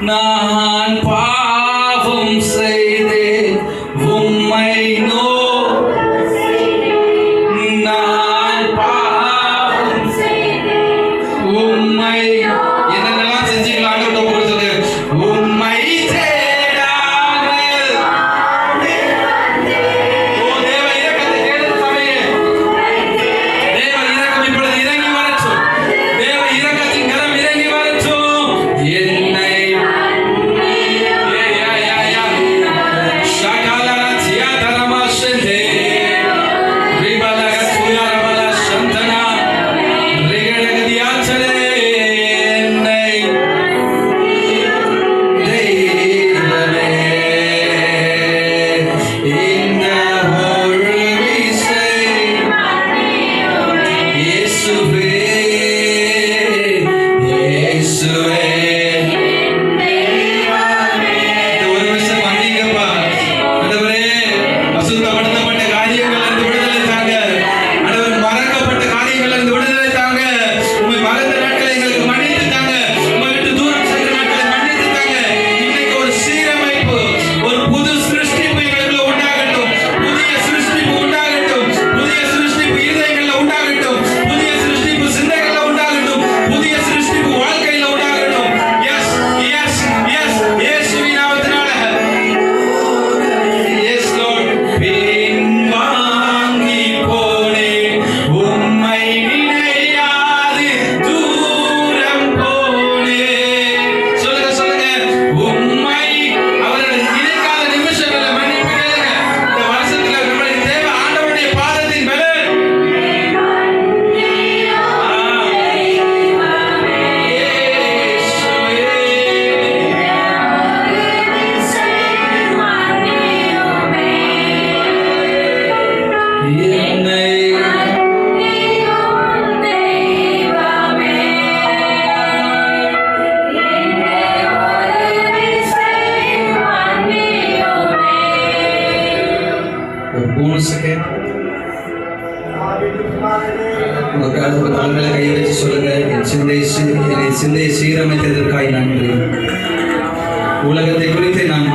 நான் பாவம் செய்தேன் உம்மை நான் பாவம் செய்தேன் உம்மை என்னென்னலாம் செஞ்சீங்களா சொல்லுங்க. உம்மை தேடாமல் ஓ தேவ இரக்கத்தை தேடும் சபையே, தேவ இரக்கம் இப்பொழுது இறங்கி வரட்டும். தேவ இரக்கத்தின் கரம் இறங்கி வரட்டும். என்னை கால்களை கை வச்சு சொல்லுங்க. என் சிந்தையை சீரமைத்ததற்காய் நன்றி. உலகத்தை குறித்து நான்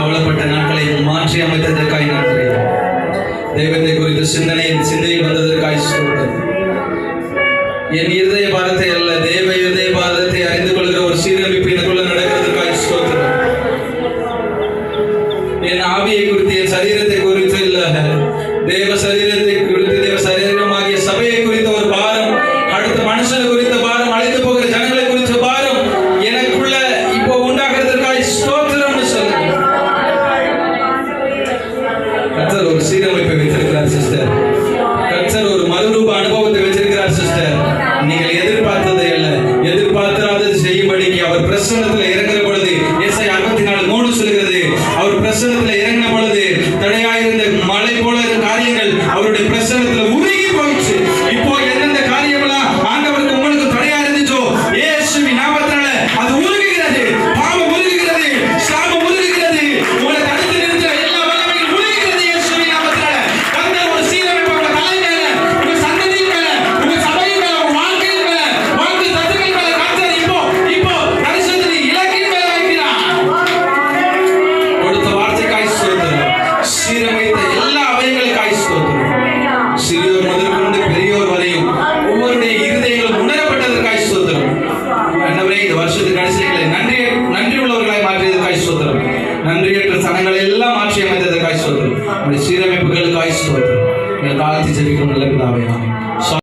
கவலைப்பட்ட நாட்களை மாற்றி அமைத்ததற்காய் நன்றி. தெய்வத்தை குறித்த சிந்தையை வந்ததற்காய் ஸ்தோத்திரம். என் இருதய பாரத்தை அல்ல, தேவ இருதய பாரத்தை அறிந்து கொள்கிற ஒரு சீரமைப்பு எனக்குள்ள நடக்கிறதுக்காய் ஸ்தோத்திரம். என் ஆவியை குறித்து, என் சரீரத்தை குறித்து இல்ல, தேவ சரீரத்தை குறித்து, தேவ சரீரமாகிய சபையை குறித்த ஒரு பாரம், அடுத்த மனுஷனை குறித்த பாரம், அழைத்து போகிற ஜனங்களை குறித்த பாரம் எனக்குள்ள இப்போ உண்டாகிறதுக்காக ஸ்தோத்திரம்னு சொல்லுங்க. கர்த்தர் ஒரு சீரமைப்பை வைத்திருக்கிறார் சிஸ்டர். கர்த்தர் ஒரு மறுரூப அனுபவத்தை வைத்திருக்கிறார் சிஸ்டர். நீங்கள் எதிர்பார்த்ததை அல்ல, எதிர்பார்த்தாதது செய்யும்படிக்கு அவர் பிரசன்னத்தில் இறங்குற பொழுது, ஏசாயா 64:3 சொல்கிறது, அவர் பிரசன்னத்தில் இறங்கின பொழுது தடையாயிருந்த மலை போல காரியங்கள் அவருடைய பிரசன்னத்தில் உருகி போயிடுச்சு. இப்போ எந்தெந்த காரியங்களா ஆண்டவருக்கு உங்களுக்கு தடையா இருந்துச்சோ, இயேசுவின் நாமத்தினால அது உருகுகிறது. பாவம் உருகுகிறது, சாபம் உருகுகிறது, உங்களை தடுத்து நிறுத்த எல்லா வல்லமையும் உருகுகிறது இயேசுவின் நாமத்தினால. கர்த்தர் ஒரு சீரமைப்பு உங்க தலை மேல, உங்க சந்ததி மேல, உங்க சபை மேல, உங்க வாழ்க்கையின் மேல, வாழ்க்கை தத்துக்கள் மேல கர்த்தர் இப்போ பரிசுத்த இலக்கின் மேல வைக்கிறார். கொடுத்த வார்த்தைக்காய் ஸ்தோத்திரம். சீரமைத்த எல்லா அவயங்களுக்காய் ஸ்தோத்திரம். சிறியோர் முதற்கொண்டு பெரியோர் வரையும் ஒவ்வொருடைய இருதயங்களும் உணரப்பட்டதற்காய் ஸ்தோத்திரம். ஆண்டவரே, இந்த வருஷத்துக்கு கடைசிகளை நன்றி உள்ளவர்களாய் மாற்றியதற்காய் ஸ்தோத்திரம். நன்றியற்ற சனங்களை எல்லாம் மாற்றி அமைத்ததற்காய் ஸ்தோத்திரம். சீரமைப்புகளுக்காய் ஸ்தோத்திரம். எங்கள் காலத்தை ஜெபிக்கும் நல்ல பிதாவே, ஆமென்.